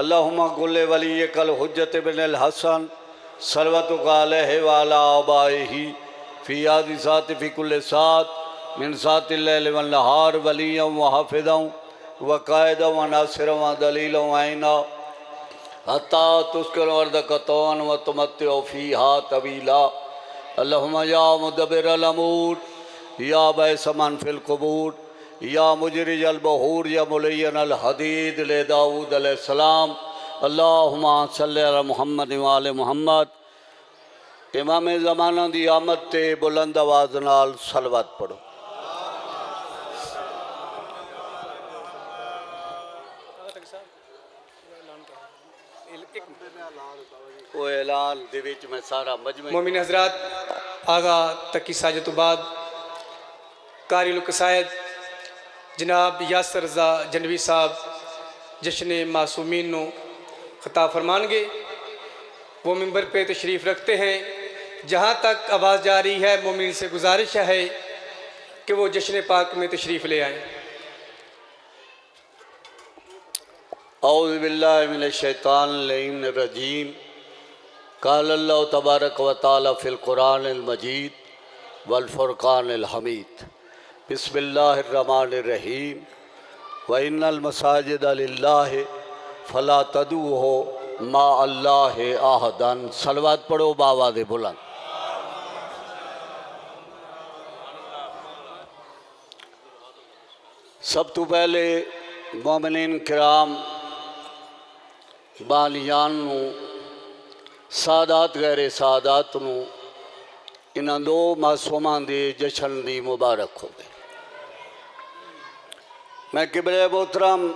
अल्लाहुम्मा कुल्ले वली कल हुज्जत बिन हसन सरवतुका अलैहि वाला आबाइही फ़ी आदि सात फ़ी कुल्ले सात मिन सातिल लैल वन नहार वलियम व हाफिज़म व कायदम व नासिरम व दलीलम व ऐना हत्ता तुस्किन अर्दक तौअन व तुमत्तिउ फ़ीहा तवीला। अल्लाहुम्मा या मुदब्बिरल अमूर या बैसमन फिल कुबूर या मुजरिजल बहूर या मुलय्यनल हदीद ले दाऊद अलैहिस्सलाम। अल्लाहुम्मा सल्लि अला मुहम्मद व आले मुहम्मद। इमाम ज़माना दी आमद ते बुलंद आवाज़ नाल सलवत पढ़ो। वो ऐलान दे विच मैं सारा मजमे मोमिन हजरात आगा तकी साजत तो बाद कारिल कसायद जनाब यासर रज़ा जनवी साहब जश्न मासूमीन नो खिताब फरमानगे। वो मिंबर पे तशरीफ़ रखते हैं। जहाँ तक आवाज़ जा रही है मोमिन से गुजारिश है कि वो जश्न पाक में तशरीफ़ ले आएँ। औज़ु बिल्लाहि मिनश शैतानिर रजीम। क़ाल अल्लाहु तबारक व तआला फ़िल क़ुरानिल मजीद वल फ़ुरक़ानिल हमीद। बिस्मिल्लाहिर रहमानिर रहीम। व इन्नल मसाजिद लिल्लाहि फ़ला तदऊहु मा अल्लाहि अहदन। सलवात पढ़ो बावाज़े बुलंद। सब तो पहले मोमिनीन किराम बालियान नू सादात गैरे सादात नू इन्हां दो मासूमां दे जशन दी मुबारक होवे। मैं किबले मोहतरम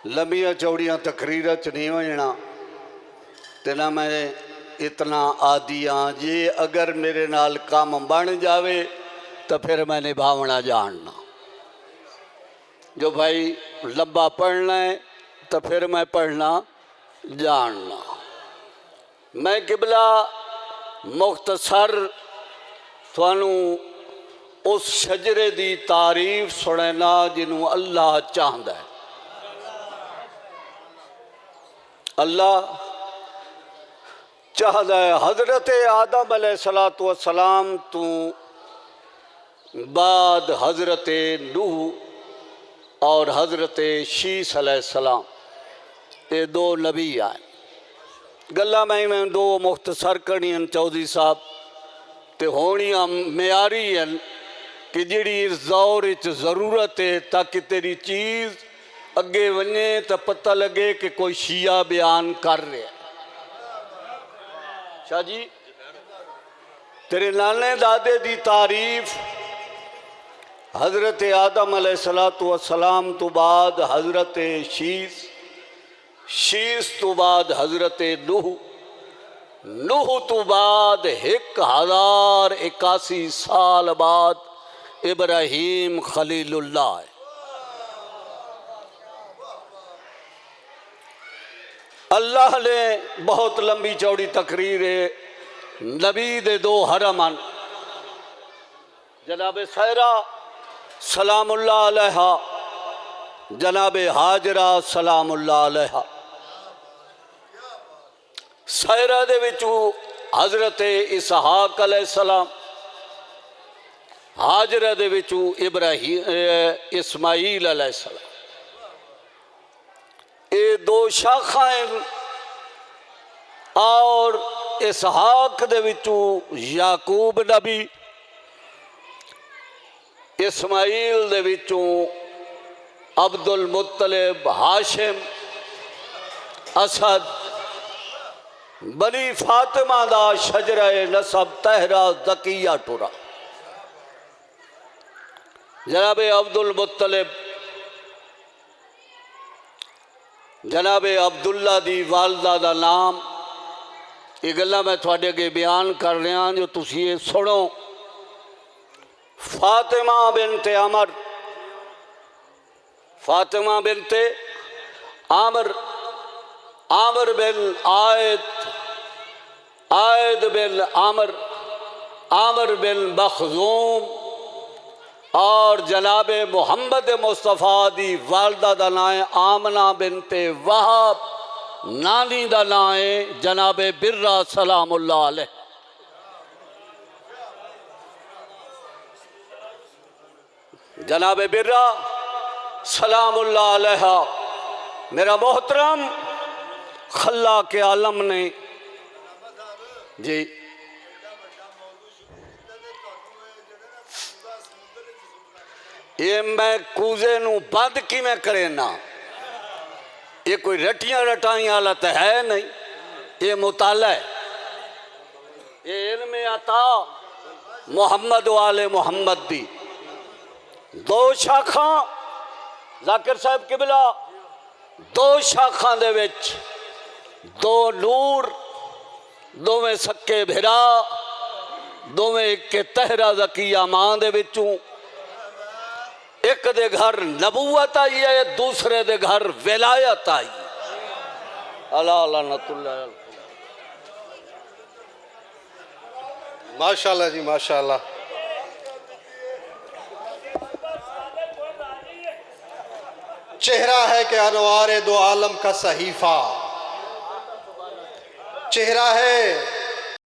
लंबियां चौड़ियां तकरीर च नहीं होना ते ना मैं इतना आदी हाँ। जे अगर मेरे नाल काम बन जावे तो फिर मैं निभावना जानना। जो भाई लंबा पढ़ना है तो फिर मैं पढ़ना जानना। मैं किबला मुख्तसर थानू उस शजरे दी तारीफ सुनना जिन्हों अल्लाह चाहता है। अल्लाह चाहता है हज़रत आदम अलैहिस्सलातु वस्सलाम तो बाद हज़रत नूह और हज़रत शीस अलैहिस्सलाम ये दो नबी आए। गल्लां मैं दो मुख्तसर करनियां चौधरी साहब ते होनियां म्यारी हैं कि जिहड़ी इस दौर विच ज़रूरत है ताकि तेरी चीज़ अगे वने तो पता लगे कि कोई शिया बयान कर रहा है। शाह जी तेरे नाने दादे दी तारीफ हज़रत आदम अलैहिस्सलातु वस्सलाम तो बाद हज़रत शीस, शीस तो बाद हज़रत नूह, नूह तो बाद 1081 साल बाद इब्राहीम खलीलुल्लाह है। अल्लाह ने बहुत लंबी चौड़ी तकरीर है। नबी दे दो हरमन जनाब सहरा सलामुल्लाह अलैहा, जनाब हाजरा सलामुल्लाह अलैहा। सहरा दे विचू हज़रत इसहाक अलैहिस्सलाम, हाजरा दे विचू इब्राहीम इस्माईल अलैहिस्सलाम। ये दो शाखाएं और इसहाक दे विचू याकूब नबी, इस्माईल दे विचू अब्दुल मुत्तलिब, हाशिम, असद, बनी फातिमा दा शजरा नसब तहरा ज़किया टुरा। जनाब अब्दुल मुत्तलिब जनाब अब्दुल्ला दी वालदा दा नाम ये गल्लां मैं थोड़े अगे बयान कर रहा जो तुसी ये सुनो। फातिमा बिनते अमर, फातिमा बिनते आमर, आमर बिन आयद, आयद बिन आमर, आमर बिन मखजूम, और जनाब मुहम्मद मुस्तफ़ा दी वालदा दा नाम है आमना बिनते वहाब, नानी दा नाम है जनाब बिर्रा सलामुल्लाह अलैह। जनाब बिर्रा सलामुल्लाह अलैहा मेरा मोहतरम खल्ला के आलम ने जी ये मैं कूजे नू बंद किवें करे ना, ये कोई रटियां रटाई हालत है नहीं, ये मुताला है, ये इल्म अता मुहम्मद वाले मुहम्मद दी दो शाखा जाकिर साहब किबला, दो शाखा दे विच दो नूर, दोवें सक्के भिरा, दोवें एक तहरा ज़किया मां दे विचों, एक दे घर नबूवत आई है, दूसरे दे घर विलायत आई। अला लानतुल्लाह। माशाल्लाह जी माशाल्लाह। चेहरा है कि अनवार दो आलम का सहीफा, चेहरा है